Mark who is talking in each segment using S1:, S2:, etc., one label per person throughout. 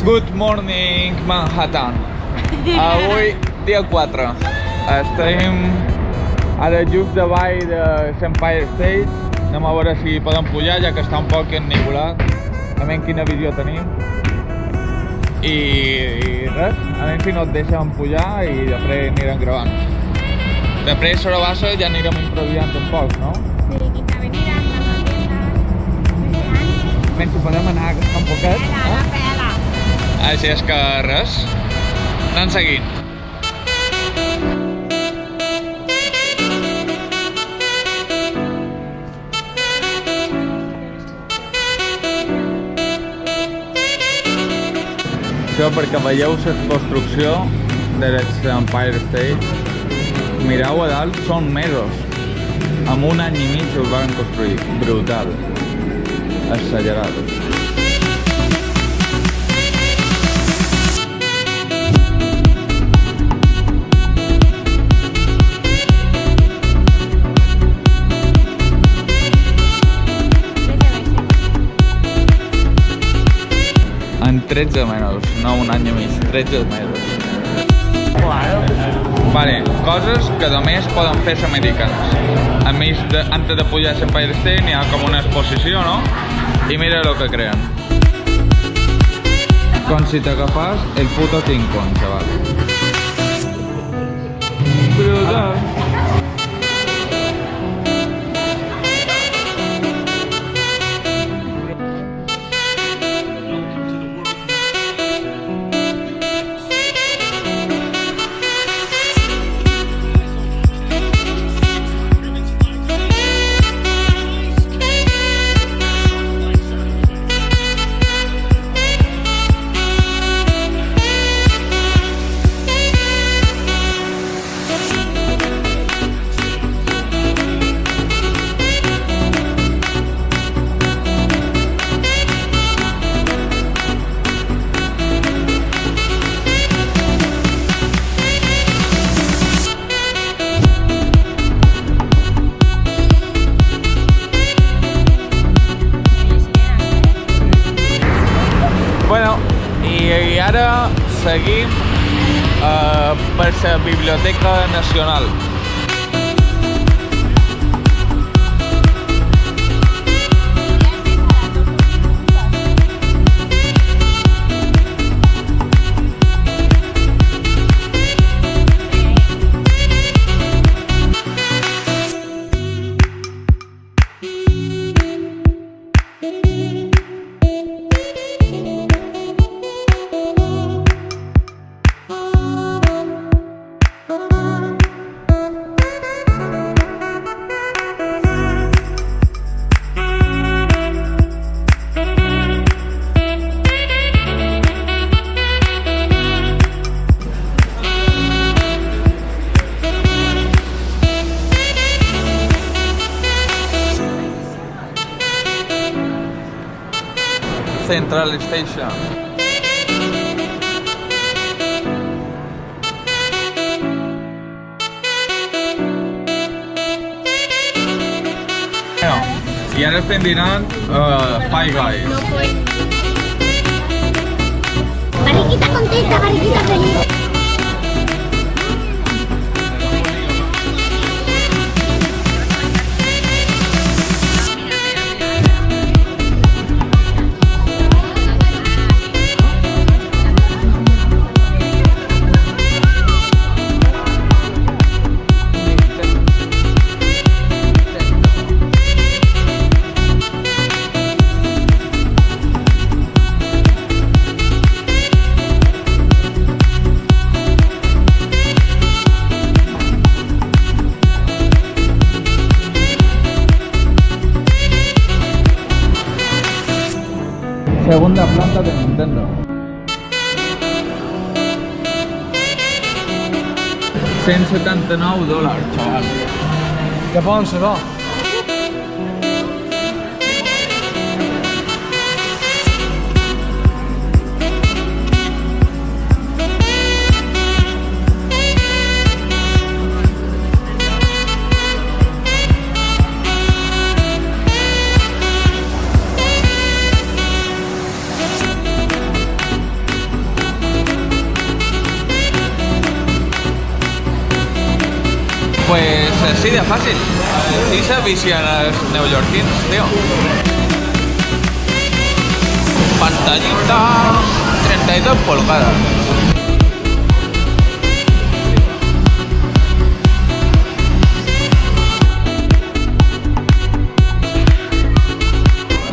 S1: Good morning, Manhattan. Avui, dia 4. Estem ara just davall de l'Empire State. Anem a veure si podem pujar, ja que està un poc ennivolat. A veure quina visió tenim. I res, a veure si no et deixen pujar i després anirem gravant. Després sobre base ja anirem improvisant un poc, no?
S2: Sí, quinta avenida,
S1: Menys si podem anar un poquet.
S2: la pela.
S1: Així és que res, anem seguint. Això perquè veieu la construcció de l'Empire State. Mireu a dalt, són mesos. En un any i mig els van construir. Brutal. Exagerat. En 13 mesos, no un any i mig, 13 mesos. Vale, coses que només poden fer els americans. A més, antes de pujar a l'Empire State n'hi ha com una exposició, no? I mira el que creen. Com si t'agafàs el puto King Kong, chaval. Brutal. Bueno, i ara seguim per la Biblioteca Nacional. Central Station. I ara estem dinant Five Guys.
S2: Barriguita contenta, barriguita feliz.
S1: Segunda planta de Nintendo. $179, chaval.
S3: Que bon serà.
S1: Pues así de fácil. Sí se vician els neoyorquins, tio. Pantallita 32 pulgadas.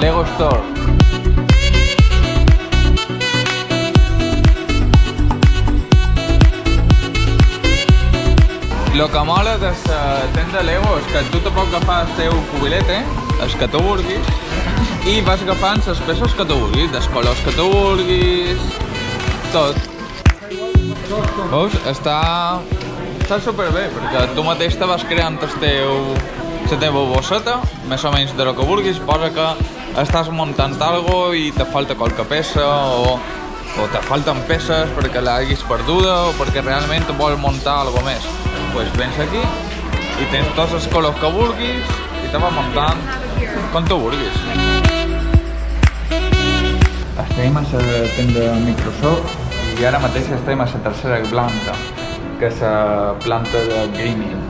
S1: Lego Store. Lo que mola de la tenda Lego és que tu te pots agafar el teu cubilete, els que tu vulguis, i vas agafant les peces que tu vulguis, dels colors que tu vulguis, tot. Veus? Està superbé, perquè tu mateix te vas creant la teva bosseta, més o menys de lo que vulguis, posa que estàs muntant algo i te falta qualque peça o te falten peces perquè l'hagis perduda o perquè realment vols muntar algo més. Pues vens aquí i tens tots els colors que vulguis i te vas muntant com tu vulguis. Estem a la tenda Microsoft i ara mateix estem a la tercera planta, que és la planta de gaming.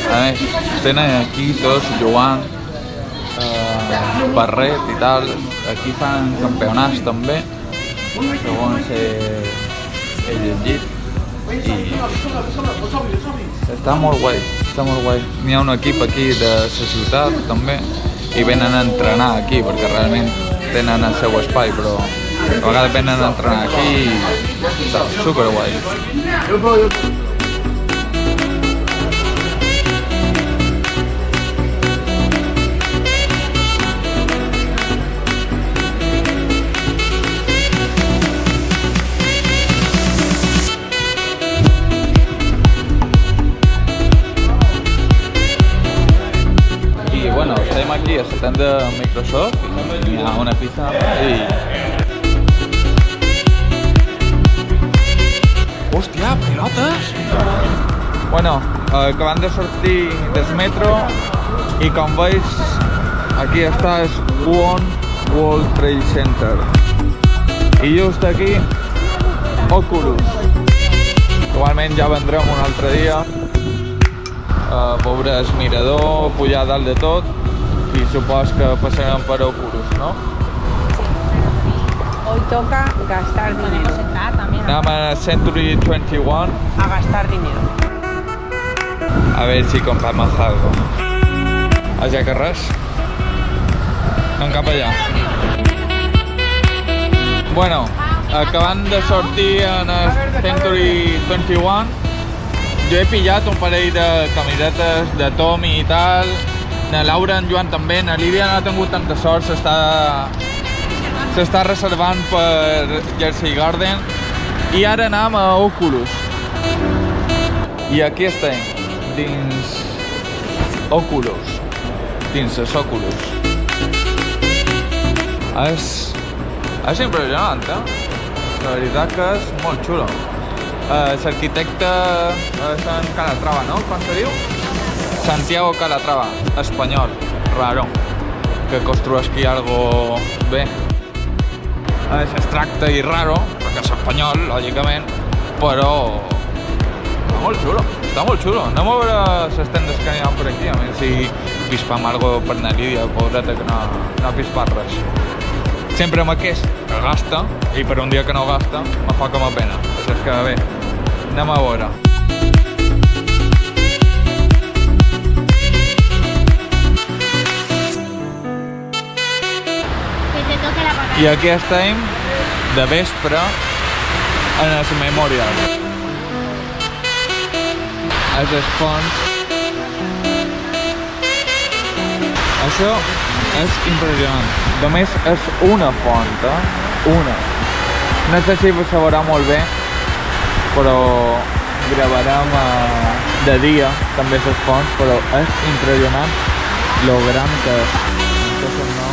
S1: A més, tenen aquí tots jugant barret i tal. Aquí fan campionats també, segons he llegit. I està molt guai, està molt guai. N'hi ha un equip aquí de la ciutat també i venen a entrenar aquí perquè realment tenen el seu espai, però a vegades venen a entrenar aquí i està superguai. Estem aquí a la tenda Microsoft i hi ha una pizza i... Hòstia, pilotes! Bueno, acabant de sortir del metro i com veus, aquí està el One World Trade Center. I just aquí, Oculus. Igualment ja vendrem un altre dia a veure el mirador, pujar dalt de tot i supos que passarem per Oculus, no?
S4: Hoy toca gastar dinero.
S1: Anem a Century 21
S4: A gastar dinero.
S1: a ver si compramos algo. Allà que res? Anem cap allà. Bueno, acabant de sortir en el Century 21, jo he pillat un parell de camisetes de Tommy i tal. Na Laura, en Joan també, na Lídia no ha tingut tanta sort, s'està reservant per Jersey Garden. I ara anem a Oculus. I aquí estem, dins Oculus, dins els Oculus. És impressionant, La veritat que és molt xulo. L'arquitecte és en Calatrava, no? Com se diu? Santiago Calatrava, espanyol, raro, que construeixi algo bé. És abstracte i raro, perquè és espanyol, lògicament, però està molt xulo, està molt xulo. Anem a veure les tendes que n'hi ha per aquí, a veure si pispam algo per na Lídia, pobreta, que no ha pispat res. Sempre amb aquest que gasta, i per un dia que no gasta, me fa com a pena. Així és que bé, Anem a veure.
S2: Que te toque la patata.
S1: I aquí estem de vespre en el Memorial. És el fons. Això és impressionant. Només és una font, una. No sé si se veurà molt bé, però gravarem de dia també les fonts, però és impressionant lo gran que és. Aquestes no